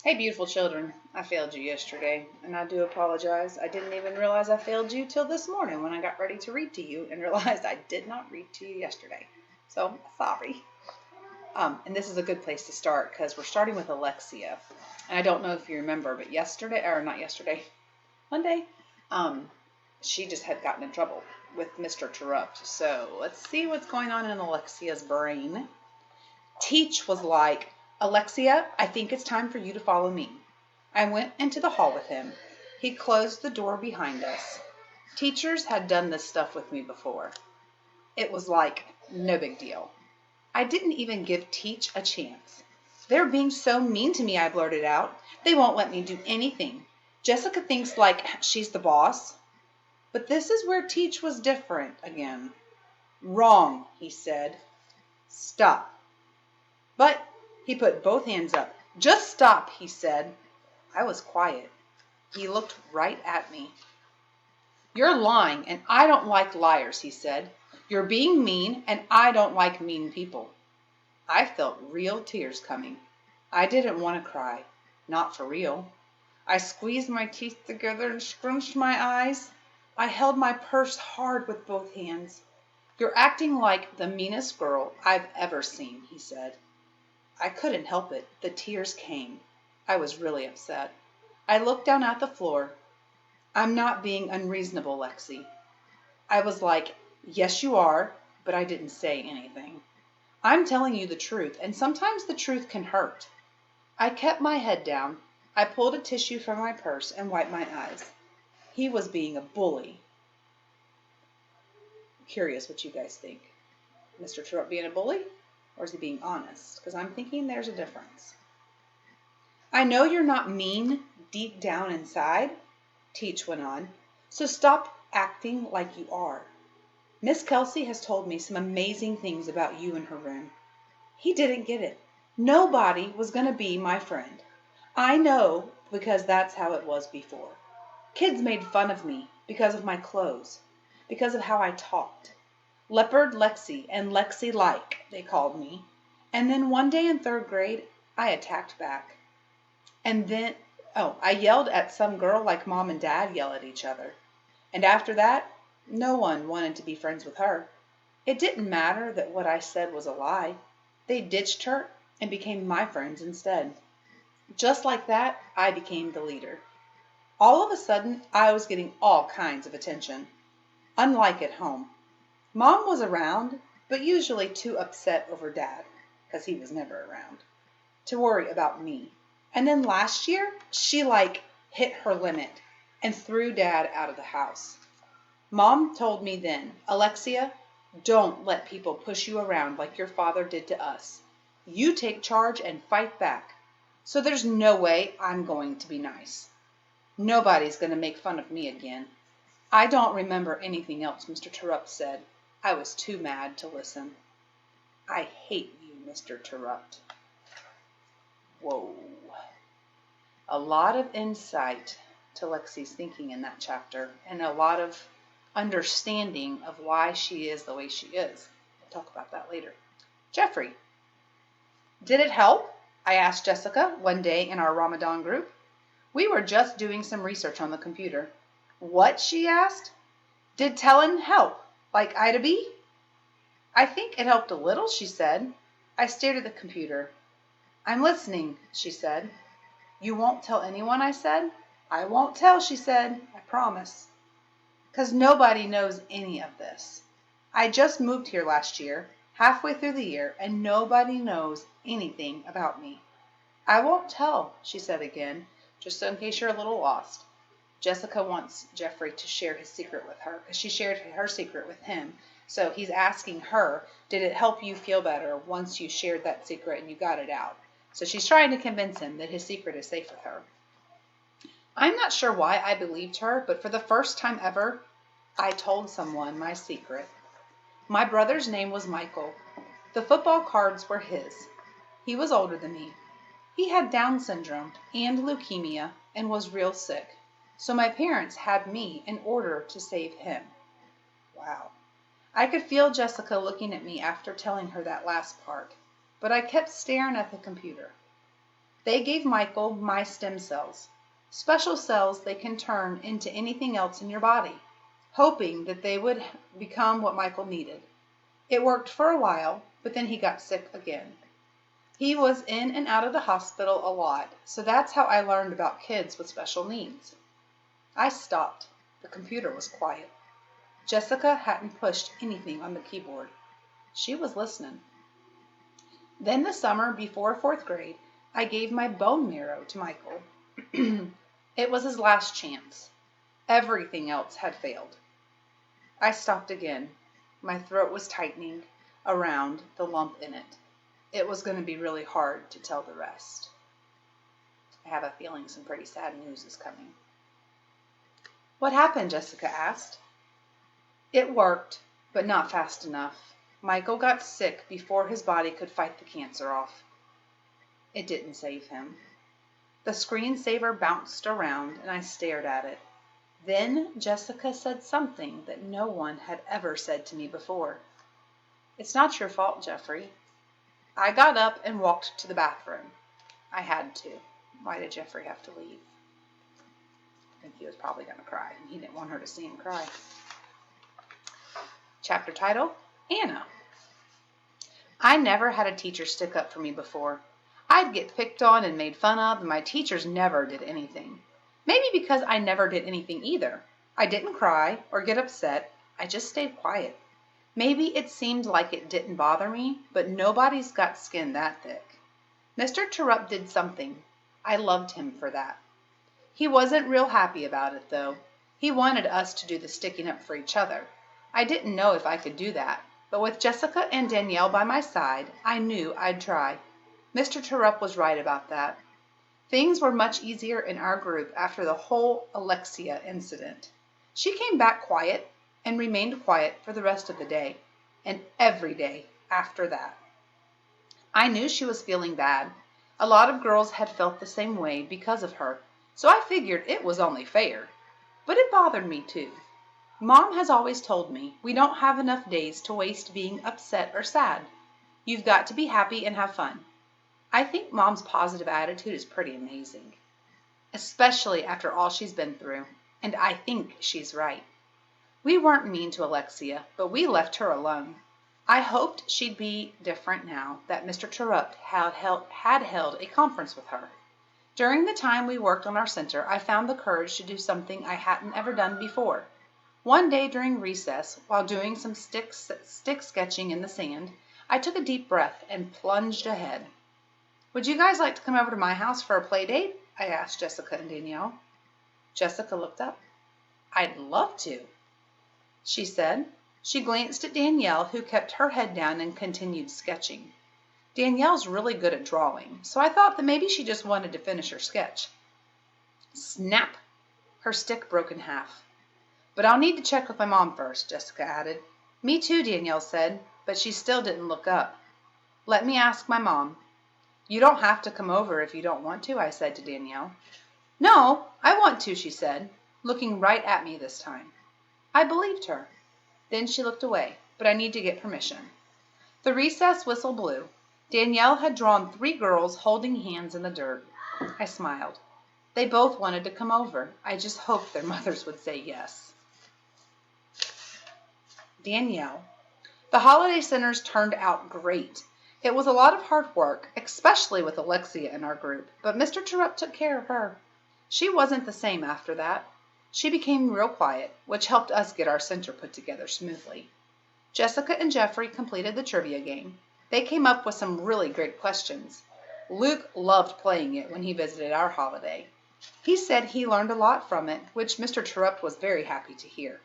Hey, beautiful children. I failed you yesterday, and I do apologize. I didn't even realize I failed you till this morning when I got ready to read to you and realized I did not read to you yesterday. So, sorry. And this is a good place to start because we're starting with Alexia. And I don't know if you remember, but yesterday, or not yesterday, Monday, um, she just had gotten in trouble with Mr. Terupt. So, let's see what's going on in Alexia's brain. Teach was like, Alexia, I think it's time for you to follow me. I went into the hall with him. He closed the door behind us. Teachers had done this stuff with me before. It was like, no big deal. I didn't even give Teach a chance. They're being so mean to me, I blurted out. They won't let me do anything. Jessica thinks like she's the boss. But this is where Teach was different again. Wrong, he said. Stop. But he put both hands up. Just stop, he said. I was quiet. He looked right at me. You're lying, and I don't like liars, he said. You're being mean, and I don't like mean people. I felt real tears coming. I didn't want to cry. Not for real. I squeezed my teeth together and scrunched my eyes. I held my purse hard with both hands. You're acting like the meanest girl I've ever seen, he said. I couldn't help it. The tears came. I was really upset. I looked down at the floor. I'm not being unreasonable, Lexi. I was like, yes, you are, but I didn't say anything. I'm telling you the truth, and sometimes the truth can hurt. I kept my head down. I pulled a tissue from my purse and wiped my eyes. He was being a bully. I'm curious what you guys think. Mr. Truett being a bully? Or is he being honest? Because I'm thinking there's a difference. I know you're not mean deep down inside, Teach went on, so stop acting like you are. Miss Kelsey has told me some amazing things about you in her room. He didn't get it. Nobody was going to be my friend. I know because that's how it was before. Kids made fun of me because of my clothes, because of how I talked. Leopard Lexi and Lexi like, they called me. And then one day in third grade, I attacked back. And then, I yelled at some girl like mom and dad yell at each other. And after that, no one wanted to be friends with her. It didn't matter that what I said was a lie. They ditched her and became my friends instead. Just like that, I became the leader. All of a sudden, I was getting all kinds of attention. Unlike at home. Mom was around, but usually too upset over Dad, because he was never around, to worry about me. And then last year, she hit her limit and threw Dad out of the house. Mom told me then, Alexia, don't let people push you around like your father did to us. You take charge and fight back. So there's no way I'm going to be nice. Nobody's going to make fun of me again. I don't remember anything else Mr. Terupt said. I was too mad to listen. I hate you, Mr. Terupt. Whoa. A lot of insight to Lexi's thinking in that chapter, and a lot of understanding of why she is the way she is. We'll talk about that later. Jeffrey. Did it help? I asked Jessica one day in our Ramadan group. We were just doing some research on the computer. What? She asked. Did telling help, like Ida B? I think it helped a little, she said. I stared at the computer. I'm listening, she said. You won't tell anyone, I said. I won't tell, she said. I promise. 'Cause nobody knows any of this. I just moved here last year, halfway through the year, and nobody knows anything about me. I won't tell, she said again, just in case you're a little lost. Jessica wants Jeffrey to share his secret with her because she shared her secret with him. So he's asking her, did it help you feel better once you shared that secret and you got it out? So she's trying to convince him that his secret is safe with her. I'm not sure why I believed her, but for the first time ever, I told someone my secret. My brother's name was Michael. The football cards were his. He was older than me. He had Down syndrome and leukemia and was real sick. So my parents had me in order to save him. Wow. I could feel Jessica looking at me after telling her that last part, but I kept staring at the computer. They gave Michael my stem cells, special cells they can turn into anything else in your body, hoping that they would become what Michael needed. It worked for a while, but then he got sick again. He was in and out of the hospital a lot, so that's how I learned about kids with special needs. I stopped. The computer was quiet. Jessica hadn't pushed anything on the keyboard. She was listening. Then the summer before fourth grade, I gave my bone marrow to Michael. It was his last chance. Everything else had failed. I stopped again. My throat was tightening around the lump in it. It was going to be really hard to tell the rest. I have a feeling some pretty sad news is coming. What happened? Jessica asked. It worked, but not fast enough. Michael got sick before his body could fight the cancer off. It didn't save him. The screensaver bounced around and I stared at it. Then Jessica said something that no one had ever said to me before. It's not your fault, Jeffrey. I got up and walked to the bathroom. I had to. Why did Jeffrey have to leave? I think he was probably going to cry, and he didn't want her to see him cry. Chapter title, Anna. I never had a teacher stick up for me before. I'd get picked on and made fun of, and my teachers never did anything. Maybe because I never did anything either. I didn't cry or get upset. I just stayed quiet. Maybe it seemed like it didn't bother me, but nobody's got skin that thick. Mr. Terupt did something. I loved him for that. He wasn't real happy about it, though. He wanted us to do the sticking up for each other. I didn't know if I could do that, but with Jessica and Danielle by my side, I knew I'd try. Mr. Terupt was right about that. Things were much easier in our group after the whole Alexia incident. She came back quiet and remained quiet for the rest of the day, and every day after that. I knew she was feeling bad. A lot of girls had felt the same way because of her, so I figured it was only fair. But it bothered me too. Mom has always told me we don't have enough days to waste being upset or sad. You've got to be happy and have fun. I think Mom's positive attitude is pretty amazing, especially after all she's been through, and I think she's right. We weren't mean to Alexia, but we left her alone. I hoped she'd be different now that Mr. Terupt had held a conference with her. During the time we worked on our center, I found the courage to do something I hadn't ever done before. One day during recess, while doing some stick sketching in the sand, I took a deep breath and plunged ahead. Would you guys like to come over to my house for a play date? I asked Jessica and Danielle. Jessica looked up. I'd love to, she said. She glanced at Danielle, who kept her head down and continued sketching. Danielle's really good at drawing, so I thought that maybe she just wanted to finish her sketch. Snap! Her stick broke in half. But I'll need to check with my mom first, Jessica added. Me too, Danielle said, but she still didn't look up. Let me ask my mom. You don't have to come over if you don't want to, I said to Danielle. No, I want to, she said, looking right at me this time. I believed her. Then she looked away, but I need to get permission. The recess whistle blew. Danielle had drawn 3 girls holding hands in the dirt. I smiled. They both wanted to come over. I just hoped their mothers would say yes. Danielle. The holiday centers turned out great. It was a lot of hard work, especially with Alexia in our group, but Mr. Terupt took care of her. She wasn't the same after that. She became real quiet, which helped us get our center put together smoothly. Jessica and Jeffrey completed the trivia game. They came up with some really great questions. Luke loved playing it when he visited our holiday. He said he learned a lot from it, which Mr. Terupt was very happy to hear.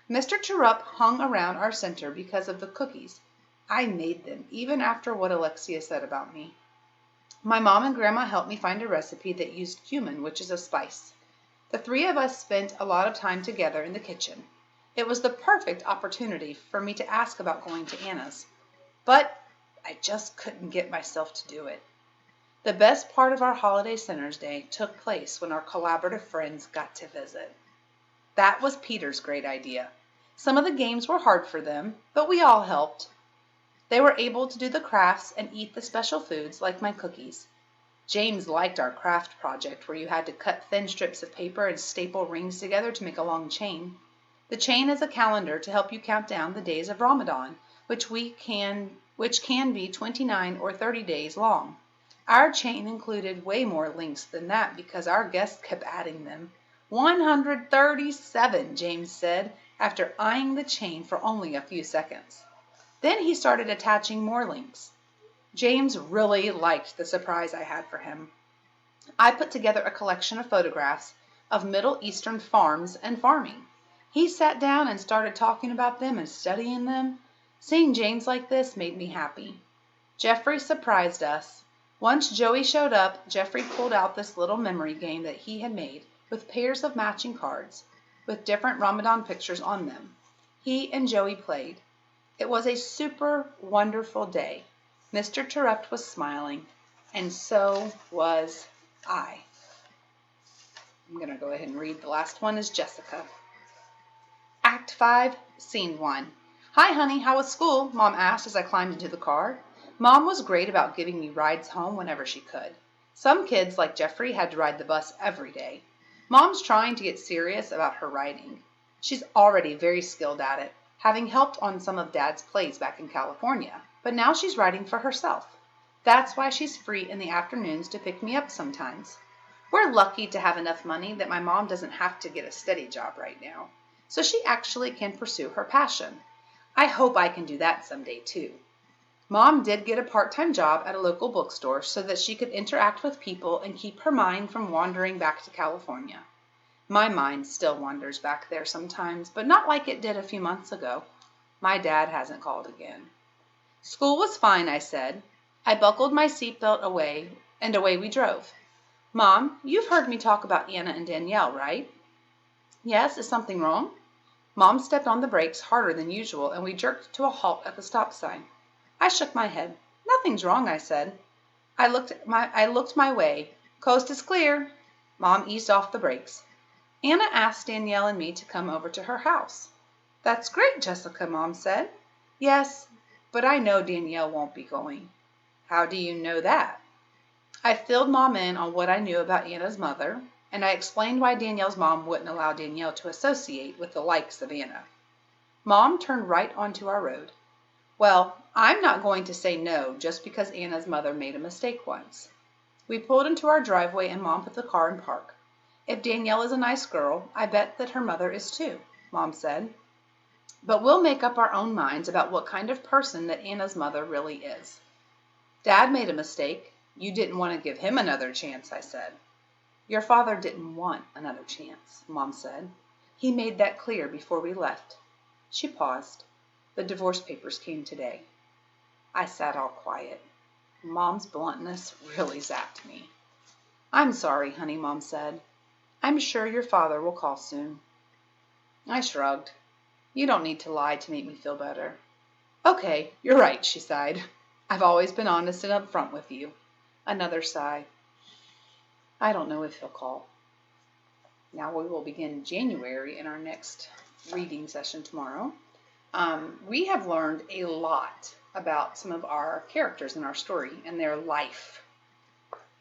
Mr. Terupt hung around our center because of the cookies. I made them, even after what Alexia said about me. My mom and Grandma helped me find a recipe that used cumin, which is a spice. The 3 of us spent a lot of time together in the kitchen. It was the perfect opportunity for me to ask about going to Anna's, but I just couldn't get myself to do it. The best part of our holiday centers day took place when our collaborative friends got to visit. That was Peter's great idea. Some of the games were hard for them, but we all helped. They were able to do the crafts and eat the special foods like my cookies. James liked our craft project where you had to cut thin strips of paper and staple rings together to make a long chain. The chain is a calendar to help you count down the days of Ramadan, which can be 29 or 30 days long. Our chain included way more links than that because our guests kept adding them. 137, James said, after eyeing the chain for only a few seconds. Then he started attaching more links. James really liked the surprise I had for him. I put together a collection of photographs of Middle Eastern farms and farming. He sat down and started talking about them and studying them. Seeing James like this made me happy. Jeffrey surprised us. Once Joey showed up, Jeffrey pulled out this little memory game that he had made with pairs of matching cards with different Ramadan pictures on them. He and Joey played. It was a super wonderful day. Mr. Terupt was smiling, and so was I. I'm going to go ahead and read the last one is Jessica. Act 5, Scene 1. Hi, honey, how was school? Mom asked as I climbed into the car. Mom was great about giving me rides home whenever she could. Some kids, like Jeffrey, had to ride the bus every day. Mom's trying to get serious about her riding. She's already very skilled at it, having helped on some of Dad's plays back in California, but now she's riding for herself. That's why she's free in the afternoons to pick me up sometimes. We're lucky to have enough money that my mom doesn't have to get a steady job right now, so she actually can pursue her passion. I hope I can do that someday too. Mom did get a part-time job at a local bookstore so that she could interact with people and keep her mind from wandering back to California. My mind still wanders back there sometimes, but not like it did a few months ago. My dad hasn't called again. School was fine, I said. I buckled my seatbelt away, and away we drove. Mom, you've heard me talk about Anna and Danielle, right? Yes, is something wrong? Mom stepped on the brakes harder than usual, and we jerked to a halt at the stop sign. I shook my head. Nothing's wrong, I said. I looked my way. Coast is clear. Mom eased off the brakes. Anna asked Danielle and me to come over to her house. That's great, Jessica, Mom said. Yes, but I know Danielle won't be going. How do you know that? I filled Mom in on what I knew about Anna's mother, and I explained why Danielle's mom wouldn't allow Danielle to associate with the likes of Anna. Mom turned right onto our road. Well, I'm not going to say no just because Anna's mother made a mistake once. We pulled into our driveway and Mom put the car in park. If Danielle is a nice girl, I bet that her mother is too, Mom said. But we'll make up our own minds about what kind of person that Anna's mother really is. Dad made a mistake. You didn't want to give him another chance, I said. Your father didn't want another chance, Mom said. He made that clear before we left. She paused. The divorce papers came today. I sat all quiet. Mom's bluntness really zapped me. I'm sorry, honey, Mom said. I'm sure your father will call soon. I shrugged. You don't need to lie to make me feel better. Okay, you're right, she sighed. I've always been honest and upfront with you. Another sigh. I don't know if he'll call. Now we will begin January in our next reading session tomorrow. We have learned a lot about some of our characters in our story and their life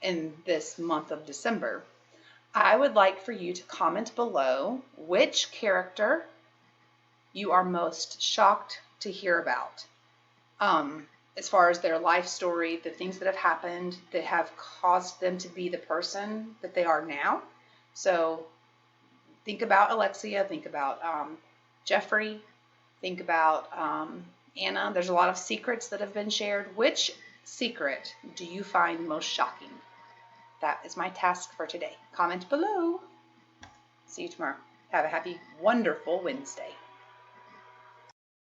in this month of December. I would like for you to comment below which character you are most shocked to hear about. As far as their life story, the things that have happened that have caused them to be the person that they are now. So think about Alexia, think about Jeffrey, think about Anna. There's a lot of secrets that have been shared. Which secret do you find most shocking? That is my task for today. Comment below. See you tomorrow. Have a happy, wonderful Wednesday.